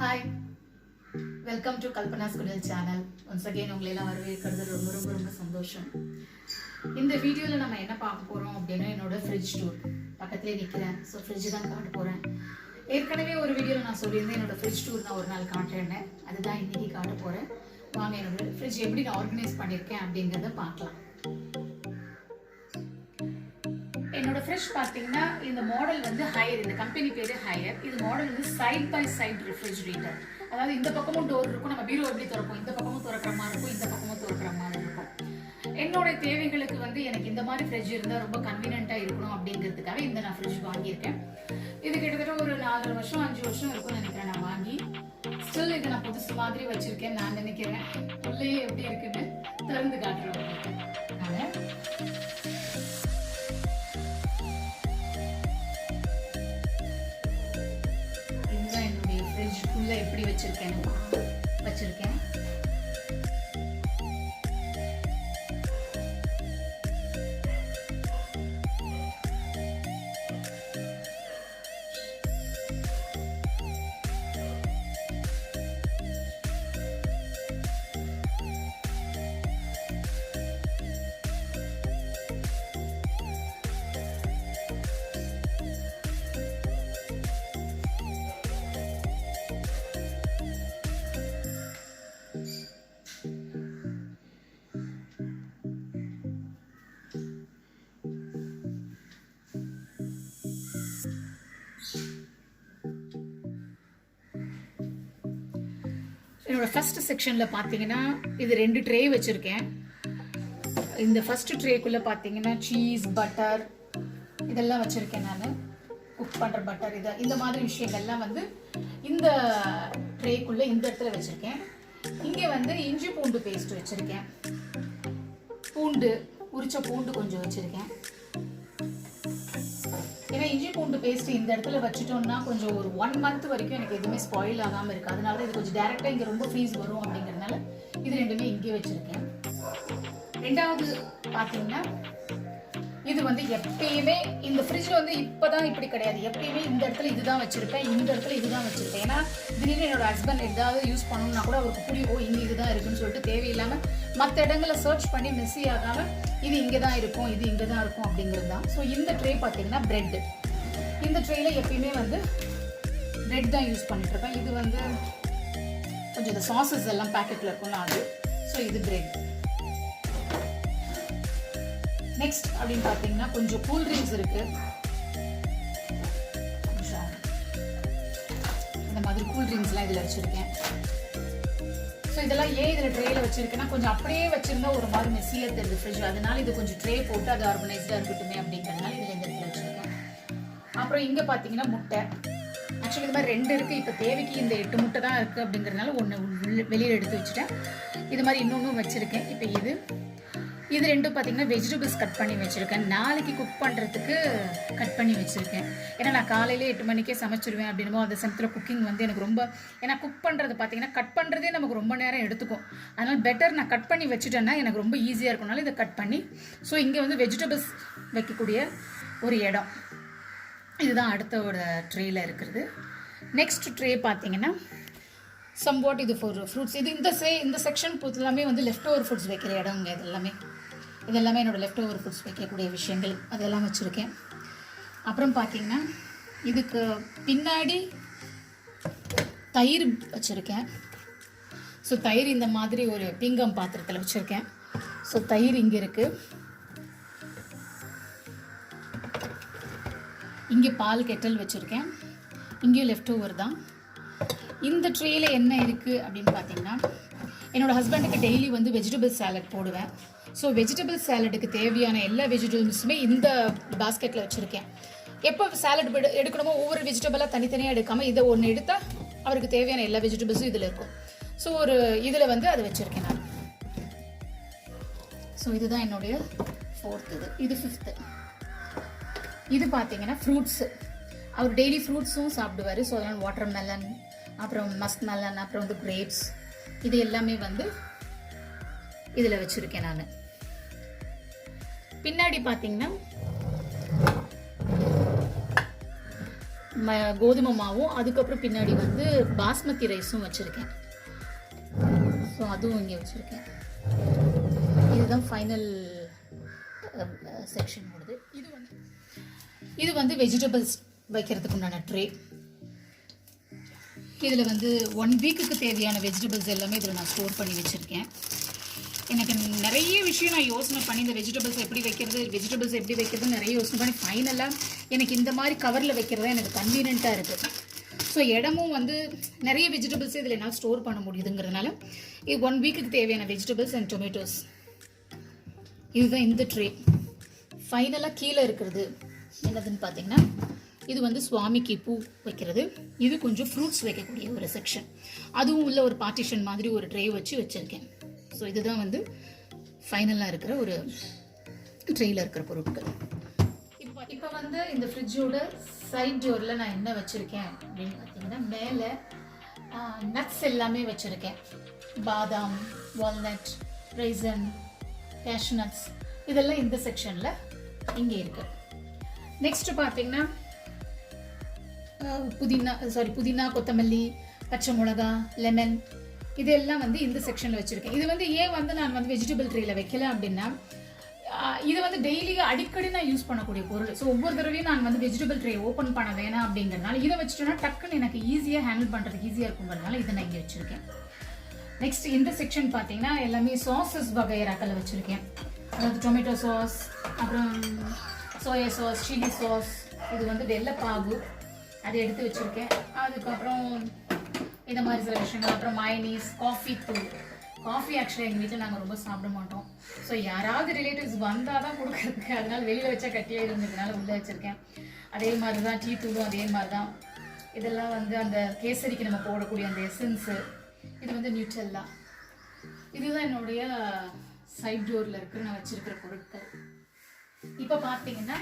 Hi, welcome to Kalpana's குடில் channel. Once again உங்களை எல்லாம் வரவேற்கிறது ரொம்ப ரொம்ப ரொம்ப சந்தோஷம். இந்த வீடியோவில் நம்ம என்ன பார்க்க போகிறோம் அப்படின்னா என்னோட ஃப்ரிட்ஜ் டூர். பக்கத்துலேயே நிற்கிறேன். ஸோ ஃப்ரிட்ஜ் தான் காட்ட போகிறேன். ஏற்கனவே ஒரு வீடியோவில் நான் சொல்லியிருந்தேன் என்னோட ஃப்ரிட்ஜ் டூர் நான் ஒரு நாள் காட்டுறேன். அதுதான் இன்னைக்கு காட்ட போகிறேன். வாங்க என்னோட ஃப்ரிட்ஜ் எப்படி நான் ஆர்கனைஸ் பண்ணியிருக்கேன் அப்படிங்கிறத பார்க்கலாம். என்னோட ஃப்ரிட்ஜ் பார்த்தீங்கன்னா இந்த மாடல் வந்து ஹையர், இந்த கம்பெனி பேரு ஹையர். இது மாடல் வந்து சைட் பை சைட் ரெஃப்ரிஜரேட்டர். அதாவது இந்த பக்கமும் டோர் இருக்கும், நம்ம பீரோ எப்படி திறப்போம், இந்த பக்கமும் திறக்கிற மாதிரி இருக்கும், இந்த பக்கமும் திறக்கிற மாதிரி இருக்கும். என்னோட தேவைகளுக்கு வந்து எனக்கு இந்த மாதிரி ஃப்ரிட்ஜ் இருந்தால் ரொம்ப கன்வீனியன்ட்டாக இருக்கணும் அப்படிங்கிறதுக்காக இந்த நான் ஃப்ரிட்ஜ் வாங்கியிருக்கேன். இது கிட்டத்தட்ட ஒரு 4 வருஷம் 5 வருஷம் இருக்கும்னு நினைக்கிறேன் நான் வாங்கி. ஸ்டில் இது நான் புதுசு மாதிரி வச்சிருக்கேன் நான் நினைக்கிறேன். உள்ளே எப்படி இருக்குன்னு திறந்து காட்டுறேன். எப்படி வச்சிருக்கேன். என்னோட ஃபர்ஸ்ட் செக்ஷன்ல பாத்தீங்கன்னா இது 2 ட்ரே வச்சிருக்கேன். இந்த ஃபர்ஸ்ட் ட்ரேக்குள்ள பாத்தீங்கன்னா சீஸ், பட்டர் இதெல்லாம் வச்சிருக்கேன். நான் குக் பண்ற பட்டர் இந்த மாதிரி விஷயங்கள்லாம் வந்து இந்த ட்ரேக்குள்ள இந்த இடத்துல வச்சிருக்கேன். இங்கே வந்து இஞ்சி பூண்டு பேஸ்ட் வச்சிருக்கேன். உரிச்ச பூண்டு கொஞ்சம் வச்சிருக்கேன். ஏன்னா இஞ்சி பூண்டு பேஸ்ட் இந்த இடத்துல வச்சுட்டோம்னா கொஞ்சம் ஒரு 1 month வரைக்கும் எனக்கு எதுவுமே ஸ்பாயில் ஆகாமல் இருக்கு. அதனால இது கொஞ்சம் டைரக்டா இங்க ரொம்ப ஃப்ரீஸ் வரும் அப்படிங்கறதுனால இது ரெண்டுமே இங்கே வச்சிருக்கேன். ரெண்டாவது பாத்தீங்கன்னா இது வந்து எப்பயுமே இந்த ஃப்ரிட்ஜ்ல வந்து இப்பதான் இப்படி கிடையாது. எப்பயுமே இந்த இடத்துல இதுதான் வச்சிருப்பேன், இந்த இடத்துல இதுதான் வச்சிருப்பேன். ஏன்னா திடீர்னு என்னோட ஹஸ்பண்ட் ஏதாவது யூஸ் பண்ணணும்னா கூட அவருக்கு புரியும் இங்க இதுதான் இருக்குன்னு சொல்லிட்டு தேவையில்லாம மற்ற இடங்களை சர்ச் பண்ணி மெஸ்ஸி ஆகாம இது இங்கதான் இருக்கும், இது இங்கதான் இருக்கும் அப்படிங்கிறது தான். ஸோ இந்த ட்ரே பார்த்தீங்கன்னா பிரெட். இந்த ட்ரேல எப்பயுமே வந்து பிரெட் தான் யூஸ் பண்ணிட்டு இருப்பேன். இது வந்து கொஞ்சம் இந்த சாசஸ் எல்லாம் பேக்கெட்ல இருக்கும்ல அது. ஸோ இது பிரெட். நெக்ஸ்ட் அப்படின்னு பார்த்தீங்கன்னா கொஞ்சம் கூல் ட்ரிங்க்ஸ் இருக்கு. இந்த மாதிரி கூல் ட்ரிங்க்ஸ்லாம் இதில் வச்சிருக்கேன். ஸோ இதெல்லாம் ஏன் இதில் ட்ரேல வச்சிருக்கேன்னா கொஞ்சம் அப்படியே வச்சிருந்தா ஒரு மாதிரி மெஸ்ஸியாக தெரியுது ஃப்ரிட்ஜ். அதனால இது கொஞ்சம் ட்ரே போட்டு அது ஆர்கனைஸ்டாக இருக்கட்டுமே அப்படிங்கிறதுனால இதில் இந்த இடத்துல வச்சிருக்கேன். அப்புறம் இங்கே பார்த்தீங்கன்னா முட்டை. ஆக்சுவலி இது மாதிரி 2 இருக்கு. இப்போ தேவைக்கு இந்த 8 முட்டை தான் இருக்கு அப்படிங்கிறதுனால ஒன்று வெளியில் எடுத்து வச்சுட்டேன். இது மாதிரி இன்னொன்றும் வச்சிருக்கேன். இப்போ இது 2 பார்த்தீங்கன்னா வெஜிடபிள்ஸ் கட் பண்ணி வச்சுருக்கேன். நாளைக்கு குக் பண்ணுறதுக்கு கட் பண்ணி வச்சுருக்கேன். ஏன்னா நான் காலையிலே 8 மணிக்கே சமைச்சிருவேன் அப்படின்னமோ அந்த சமயத்தில் குக்கிங் வந்து எனக்கு ரொம்ப, ஏன்னா குக் பண்ணுறது பார்த்தீங்கன்னா கட் பண்ணுறதே நமக்கு ரொம்ப நேரம் எடுத்துக்கும். அதனால் பெட்டர் நான் கட் பண்ணி வச்சுட்டேன்னா எனக்கு ரொம்ப ஈஸியாக இருக்கனால இதை கட் பண்ணி. ஸோ இங்கே வந்து வெஜிடபிள்ஸ் வைக்கக்கூடிய ஒரு இடம். இதுதான் அடுத்த ஒரு ட்ரேயில் இருக்கிறது. நெக்ஸ்ட் ட்ரே பார்த்தீங்கன்னா சம்வாட் இது ஃபார் ஃப்ரூட்ஸ். இது இந்த செக்ஷன் எல்லாமே வந்து லெஃப்ட் ஓவர் ஃபுட்ஸ் வைக்கிற இடங்க. இதெல்லாமே என்னோட லெஃப்ட் ஓவர் ஃபுட்ஸ் வைக்கக்கூடிய விஷயங்கள் அதெல்லாம் வச்சுருக்கேன். அப்புறம் பார்த்தீங்கன்னா இதுக்கு பின்னாடி தயிர் வச்சுருக்கேன். ஸோ தயிர் இந்த மாதிரி ஒரு பிங்கம் பாத்திரத்தில் வச்சுருக்கேன். ஸோ தயிர் இங்கே இருக்குது. இங்கே பால் கெட்டல் வச்சுருக்கேன். இங்கேயும் லெஃப்ட் ஓவர் தான். இந்த ட்ரேல என்ன இருக்குது அப்படின்னு பார்த்தீங்கன்னா என்னோட ஹஸ்பண்டுக்கு டெய்லி வந்து வெஜிடபிள் சாலட் போடுவேன். ஸோ வெஜிடபிள் சாலட்டுக்கு தேவையான எல்லா வெஜிடபிள்ஸுமே இந்த பாஸ்கெட்டில் வச்சுருக்கேன். எப்போ சாலட் எடுக்கணுமோ ஒவ்வொரு வெஜிடபிளாக தனித்தனியாக எடுக்காமல் இதை ஒன்று எடுத்தால் அவருக்கு தேவையான எல்லா வெஜிடபிள்ஸும் இதில் இருக்கும். ஸோ ஒரு இதில் வந்து அதை வச்சுருக்கேன் நான். ஸோ இதுதான் என்னுடைய 4th. இது 5th. இது பார்த்தீங்கன்னா ஃப்ரூட்ஸு. அவர் டெய்லி ஃப்ரூட்ஸும் சாப்பிடுவார். ஸோ அதனால் வாட்டர் மெலன், அப்புறம் மஸ்க் மெலன், அப்புறம் வந்து கிரேப்ஸ் இது எல்லாமே வந்து இதில் வச்சுருக்கேன் நான். பின்னாடி பார்த்தீங்கன்னா கோதுமை மாவும், அதுக்கப்புறம் பின்னாடி வந்து பாஸ்மதி ரைஸும் வச்சுருக்கேன். ஸோ அதுவும் இங்கே வச்சுருக்கேன். இதுதான் ஃபைனல் செக்ஷன் வருது. இது வந்து வெஜிடபிள்ஸ் வைக்கிறதுக்கு உண்டான ட்ரே. இதில் வந்து 1 வீக்குக்கு தேவையான வெஜிடபிள்ஸ் எல்லாமே இதில் நான் ஸ்டோர் பண்ணி வச்சுருக்கேன். எனக்கு நிறைய விஷயம் நான் யோசனை பண்ணி இந்த வெஜிடபிள்ஸ் எப்படி வைக்கிறது நிறைய யோசனை பண்ணி ஃபைனலாக எனக்கு இந்த மாதிரி கவரில் வைக்கிறது தான் எனக்கு கன்வீனியண்ட்டாக இருக்குது. ஸோ இடமும் வந்து நிறைய வெஜிடபிள்ஸ் இதில் என்னால் ஸ்டோர் பண்ண முடியுதுங்கிறதுனால இது 1 வீக்குக்கு தேவையான வெஜிடபிள்ஸ் அண்ட் டொமேட்டோஸ். இதுதான் இந்த ட்ரே. ஃபைனலாக கீழே இருக்கிறது என்னதுன்னு பார்த்தீங்கன்னா, இது வந்து சுவாமிக்கு பூ வைக்கிறது. இது கொஞ்சம் ஃப்ரூட்ஸ் வைக்கக்கூடிய ஒரு செக்ஷன். அதுவும் உள்ள ஒரு பார்ட்டிஷன் மாதிரி ஒரு ட்ரே வச்சுருக்கேன். ஸோ இதுதான் வந்து ஃபைனலாக இருக்கிற ஒரு ட்ரேயில் இருக்கிற பொருட்கள். இப்போ வந்து இந்த ஃப்ரிட்ஜோட சைட் டோரில் நான் என்ன வச்சுருக்கேன் அப்படின்னு பார்த்தீங்கன்னா, மேலே நட்ஸ் எல்லாமே வச்சுருக்கேன். பாதாம், வால்நட், ரைசன், கேஷ்யூ நட்ஸ் இதெல்லாம் இந்த செக்ஷனில் இங்கே இருக்குது. நெக்ஸ்ட்டு பார்த்தீங்கன்னா புதினா, கொத்தமல்லி, பச்சை மிளகா, லெமன் இதெல்லாம் வந்து இந்த செக்ஷனில் வச்சுருக்கேன். இது வந்து ஏன் வந்து நான் வந்து வெஜிடபிள் ட்ரேயில் வைக்கல அப்படின்னா, இது வந்து டெய்லி அடிக்கடி நான் யூஸ் பண்ணக்கூடிய பொருள். ஸோ ஒவ்வொரு தடவையும் நான் வந்து வெஜிடபிள் ட்ரே ஓப்பன் பண்ண வேணாம் அப்படிங்கிறதுனால இதை வச்சுட்டோன்னா டக்குன்னு எனக்கு ஈஸியாக ஹேண்டில் பண்ணுறதுக்கு ஈஸியாக இருக்குங்கிறதுனால இதை நான் இங்கே வச்சுருக்கேன். நெக்ஸ்ட் இந்த செக்ஷன் பார்த்தீங்கன்னா எல்லாமே சாஸஸ் வகையறாக்களை வச்சுருக்கேன். அதாவது டொமேட்டோ சாஸ், அப்புறம் சோயா சாஸ், சில்லி சாஸ், இது வந்து வெள்ளைப்பாகு அதை எடுத்து வச்சுருக்கேன். அதுக்கப்புறம் இந்த மாதிரி சில விஷயங்கள், அப்புறம் மயனீஸ், காஃபி தூள். காஃபி ஆக்சுவலாக எங்கள் வீட்டில் நாங்கள் ரொம்ப சாப்பிட மாட்டோம். ஸோ யாராவது ரிலேட்டிவ்ஸ் வந்தால் தான் கொடுக்குறதுக்கு, அதனால் வெளியில் வச்சா கட்டியாக இருந்ததுனால உள்ளே வச்சுருக்கேன். அதே மாதிரி தான் டீ தூளும் அதே மாதிரி தான். இதெல்லாம் வந்து அந்த கேசரிக்கு நம்ம போடக்கூடிய அந்த எசன்ஸு. இது வந்து நியூட்ரெல்லா. இதுதான் என்னுடைய சைட் டோரில் இருக்கிற நான் வச்சுருக்கிற பொருட்கள். இப்போ பார்த்தீங்கன்னா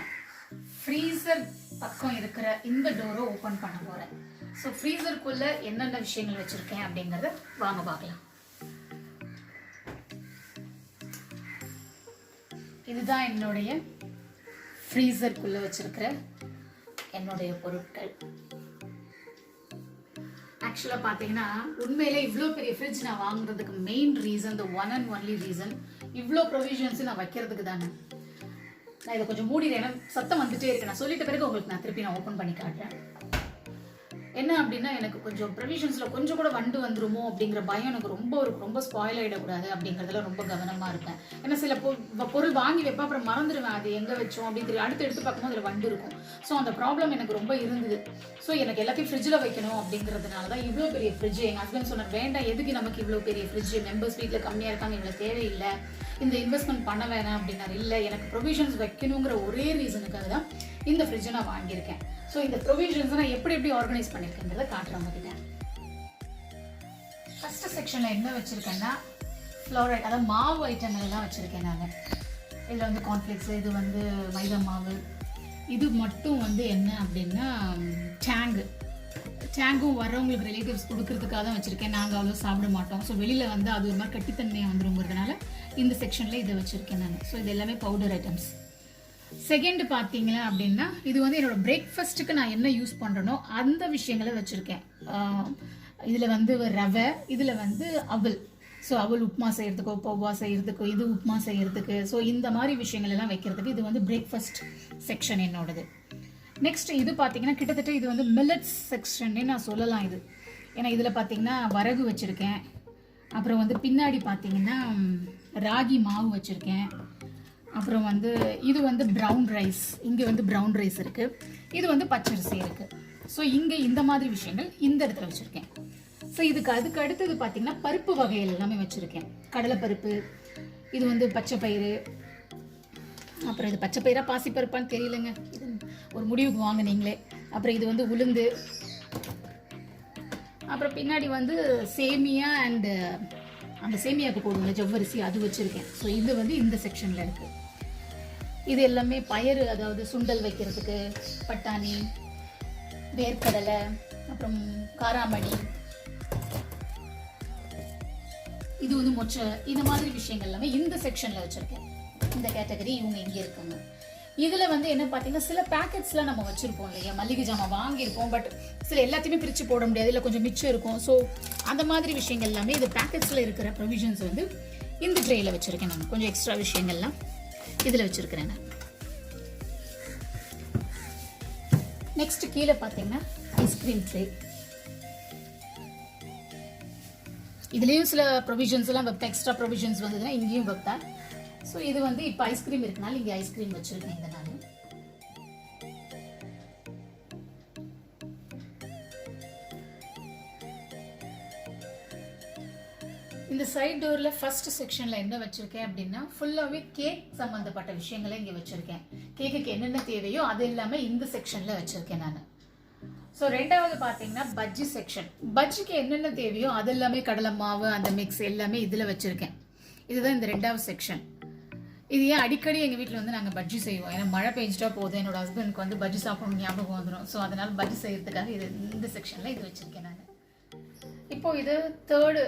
ஃப்ரீசர் பக்கம் இருக்கிற இந்த டோரை ஓப்பன் பண்ண போகிறேன். ஸோ ஃப்ரீசருக்குள்ளே என்னென்ன விஷயங்கள் வச்சுருக்கேன் அப்படிங்கிறத வாங்க பார்க்கலாம். இதுதான் என்னுடைய ஃப்ரீசருக்குள்ளே வச்சுருக்கிற என்னுடைய பொருட்கள். ஆக்சுவலாக பார்த்தீங்கன்னா உண்மையிலே இவ்வளோ பெரிய ஃப்ரிட்ஜ் நான் வாங்குறதுக்கு main reason, the one and only reason, இவ்வளோ ப்ரொவிஷன்ஸ் நான் வைக்கிறதுக்கு தானே. நான் இதை கொஞ்சம் மூடிடுறேன், ஏன்னா சத்தம் வந்துட்டே இருக்கு. நான் சொல்லிட்ட பிறகு உங்களுக்கு நான் திருப்பி நான் ஓப்பன் பண்ணி காட்டுறேன். என்ன அப்படின்னா, எனக்கு கொஞ்சம் ப்ரொவிஷன்ஸில் கொஞ்சம் கூட வண்டு வந்துருமோ அப்படிங்கிற பயம் எனக்கு ரொம்ப ஸ்பாயில் ஆகிடக்கூடாது அப்படிங்கிறதுல ரொம்ப கவனமாக இருப்பேன். ஏன்னா சில பொருள் வாங்கி வைப்பேன், அப்புறம் மறந்துடுவேன் அது எங்கே வச்சோம் அப்படின்னு தெரியும். அடுத்து எடுத்து பார்க்கும்போது அதில் வண்டு இருக்கும். ஸோ அந்த ப்ராப்ளம் எனக்கு ரொம்ப இருந்தது. ஸோ எனக்கு எல்லாத்தையும் ஃப்ரிட்ஜில் வைக்கணும் அப்படிங்கிறதுனால தான் இவ்வளோ பெரிய ஃப்ரிட்ஜ். எங்கள் ஹஸ்பண்ட் சொன்னார், வேண்டாம், எதுக்கு நமக்கு இவ்வளோ பெரிய ஃப்ரிட்ஜ், மெம்பர்ஸ் வீட்டில் கம்மியாக இருக்காங்க, இவ்வளோ தேவையில்லை, இந்த இன்வெஸ்ட்மெண்ட் பண்ண வேணாம் அப்படின்னாரு. இல்லை, எனக்கு ப்ரொவிஷன்ஸ் வைக்கணுங்கிற ஒரே ரீசனுக்காக தான் இந்த ஃப்ரிட்ஜை நான் வாங்கியிருக்கேன். ஸோ இந்த ப்ரொவிஷன்ஸை நான் எப்படி ஆர்கனைஸ் பண்ணியிருக்கேன்றதை காட்டுறேன் உங்ககிட்ட. ஃபர்ஸ்ட் செக்ஷனில் என்ன வச்சுருக்கேன்னா, ஃப்ளோரைட், அதாவது மாவு ஐட்டங்கள் எல்லாம் வச்சுருக்கேன் நான். இதில் வந்து கார்ன்ஃப்ளேக்ஸ், இது வந்து மைதா மாவு, இது மட்டும் வந்து என்ன அப்படின்னா டேங்கும் வரவங்களுக்கு ரிலேட்டிவ்ஸ் கொடுக்கறதுக்காக தான் வச்சுருக்கேன். நாங்கள் அவ்வளோ சாப்பிட மாட்டோம். ஸோ வெளியில் வந்து அது ஒரு மாதிரி கட்டித்தன்மையாக வந்துருங்கிறதுனால இந்த செக்ஷனில் இதை வச்சுருக்கேன் நான். ஸோ இது எல்லாமே பவுடர் ஐட்டம்ஸ். செகண்ட் பார்த்தீங்களா அப்படின்னா, இது வந்து என்னோட பிரேக்ஃபாஸ்ட்டுக்கு நான் என்ன யூஸ் பண்ணுறனோ அந்த விஷயங்களை வச்சுருக்கேன். இதில் வந்து ரவை, இதில் வந்து அவல். ஸோ அவல் உப்புமா செய்கிறதுக்கோ, பௌவா செய்கிறதுக்கோ, இது உப்புமா செய்கிறதுக்கு, ஸோ இந்த மாதிரி விஷயங்கள் எல்லாம் வைக்கிறதுக்கு இது வந்து பிரேக்ஃபாஸ்ட் செக்ஷன் என்னோடது. நெக்ஸ்ட் இது பார்த்தீங்கன்னா கிட்டத்தட்ட இது வந்து மில்லட்ஸ் செக்ஷன்னே நான் சொல்லலாம் இது. ஏன்னா இதில் பார்த்தீங்கன்னா வரகு வச்சுருக்கேன், அப்புறம் வந்து பின்னாடி பார்த்தீங்கன்னா ராகி மாவு வச்சுருக்கேன், அப்புறம் வந்து இது வந்து ப்ரௌன் ரைஸ், இங்கே வந்து ப்ரௌன் ரைஸ் இருக்குது, இது வந்து பச்சரிசி இருக்குது. ஸோ இங்கே இந்த மாதிரி விஷயங்கள் இந்த இடத்துல வச்சுருக்கேன். ஸோ அதுக்கு அடுத்தது பார்த்தீங்கன்னா பருப்பு வகைகள் எல்லாமே வச்சுருக்கேன். கடலைப்பருப்பு, இது வந்து பச்சை பயிறு, அப்புறம் இது பச்சை பயிரா பாசிப்பருப்பான்னு தெரியலங்க, இது ஒரு முடிவுக்கு வாங்க நீங்களே. அப்புறம் இது வந்து உளுந்து, அப்புறம் பின்னாடி வந்து சேமியா அண்டு அந்த சேமியாவுக்கு போடுவோம்ல ஜவ்வரிசி, அது வச்சுருக்கேன். ஸோ இது வந்து இந்த செக்ஷனில் இருக்குது. இது எல்லாமே பயறு, அதாவது சுண்டல் வைக்கிறதுக்கு, பட்டாணி, வேர்க்கடலை, அப்புறம் காராமணி, இது வந்து மொச்சை, இந்த மாதிரி விஷயங்கள் எல்லாமே இந்த செக்ஷனில் வச்சுருக்கேன். இந்த கேட்டகரி இவங்க இங்கே இருக்காங்க. இதில் வந்து என்ன பார்த்தீங்கன்னா சில பேக்கெட்ஸ்லாம் நம்ம வச்சுருப்போம் இல்லையா, மளிகை ஜாமான் வாங்கியிருப்போம், பட் சில எல்லாத்தையுமே பிரித்து போட முடியாது, இல்லை கொஞ்சம் மிச்சம் இருக்கும். ஸோ அந்த மாதிரி விஷயங்கள் எல்லாமே இது பேக்கெட்ஸில் இருக்கிற ப்ரொவிஷன்ஸ் வந்து இந்த ட்ரேயில் வச்சுருக்கேன் நான். கொஞ்சம் எக்ஸ்ட்ரா விஷயங்கள்லாம் இதில் வச்சுருக்கிறேன் நான். நெக்ஸ்ட் கீழே பார்த்தீங்கன்னா ஐஸ்கிரீம் ட்ரே. இதுலேயும் சில ப்ரொவிஷன்ஸ் எல்லாம் வைப்பேன், எக்ஸ்ட்ரா ப்ரொவிஷன்ஸ் வந்ததுன்னா இங்கேயும் வைப்பேன். ஸோ இது வந்து இப்போ ஐஸ்கிரீம் இருக்கனால இங்கே ஐஸ்கிரீம் வச்சுருக்கேன் இந்த நான். இந்த சைட் டோரில் ஃபர்ஸ்ட் செக்ஷனில் என்ன வச்சுருக்கேன் அப்படின்னா ஃபுல்லாகவே கேக் சம்மந்தப்பட்ட விஷயங்களை இங்கே வச்சுருக்கேன். கேக்குக்கு என்னென்ன தேவையோ அது எல்லாமே இந்த செக்ஷனில் வச்சுருக்கேன் நான். ஸோ ரெண்டாவது பார்த்தீங்கன்னா பஜ்ஜி செக்ஷன். பஜ்ஜிக்கு என்னென்ன தேவையோ அது எல்லாமே கடலை மாவு அந்த மிக்ஸ் எல்லாமே இதில் வச்சுருக்கேன். இதுதான் இந்த ரெண்டாவது செக்ஷன். இது ஏன் அடிக்கடி எங்கள் வீட்டில் வந்து நாங்கள் பஜ்ஜி செய்வோம், ஏன்னா மழை பெஞ்சிட்டா போதும், என்னோட ஹஸ்பண்டுக்கு வந்து பஜ்ஜி சாப்பிடணும் ஞாபகம் வந்துடும். ஸோ அதனால் பஜ்ஜி செய்யறதுக்காக இது இந்த செக்ஷனில் இது வச்சுருக்கேன் நான். இப்போ இது தேர்டு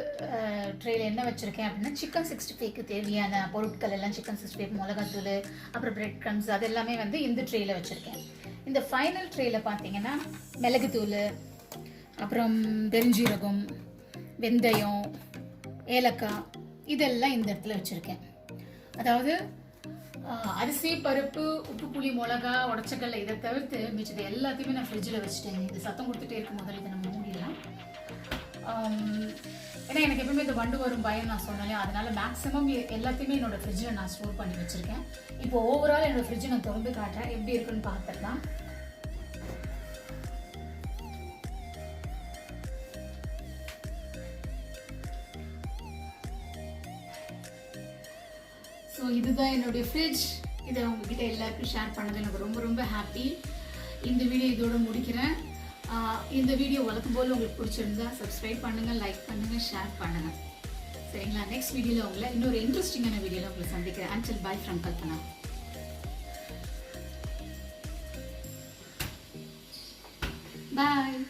ட்ரேல என்ன வச்சுருக்கேன் அப்படின்னா சிக்கன் 65க்கு தேவையான பொருட்கள் எல்லாம், சிக்கன் 65 மிளகாத்தூள் அப்புறம் பிரெட் க்ரம்ஸ் அது எல்லாமே வந்து இந்த ட்ரேல வச்சுருக்கேன். இந்த ஃபைனல் ட்ரேல பார்த்தீங்கன்னா மிளகுத்தூள் அப்புறம் பெருஞ்சீரகம் வெந்தயம் ஏலக்காய் இதெல்லாம் இந்த இடத்துல வச்சுருக்கேன். அதாவது அரிசி பருப்பு உப்பு புளி மிளகா உடச்சக்கல்ல இதை தவிர்த்து மிச்சது எல்லாத்தையுமே நான் ஃப்ரிட்ஜில் வச்சுட்டேன். இது சத்தம் கொடுத்துட்டே இருக்கும் முதல்ல இதை நம்ம மூடிடலாம். ஏன்னா எனக்கு எப்பவுமே இந்த வண்டு வரும் பயம் நான் சொன்னேன், அதனால மேக்ஸிமம் எல்லாத்தையுமே என்னோட ஃப்ரிட்ஜில் நான் ஸ்டோர் பண்ணி வச்சுருக்கேன். இப்போ ஓவரால் என்னோட ஃப்ரிட்ஜை நான் திறந்து காட்டுறேன், எப்படி இருக்குன்னு பார்த்துக்கலாம். ஸோ இதுதான் என்னுடைய ஃப்ரிட்ஜ். இதை உங்ககிட்ட எல்லாருக்கும் ஷேர் பண்ணது எனக்கு ரொம்ப ரொம்ப ஹாப்பி. இந்த வீடியோ இதோட முடிக்கிறேன். இந்த வீடியோ வழக்கம் போல் உங்களுக்கு பிடிச்சிருந்தா சப்ஸ்கிரைப் பண்ணுங்கள், லைக் பண்ணுங்கள், ஷேர் பண்ணுங்கள். சரிங்களா? நெக்ஸ்ட் வீடியோவில் உங்களை இன்னொரு இன்ட்ரெஸ்டிங்கான வீடியோவில் உங்களை சந்திக்கிறேன். Until by from Kalpana. Bye.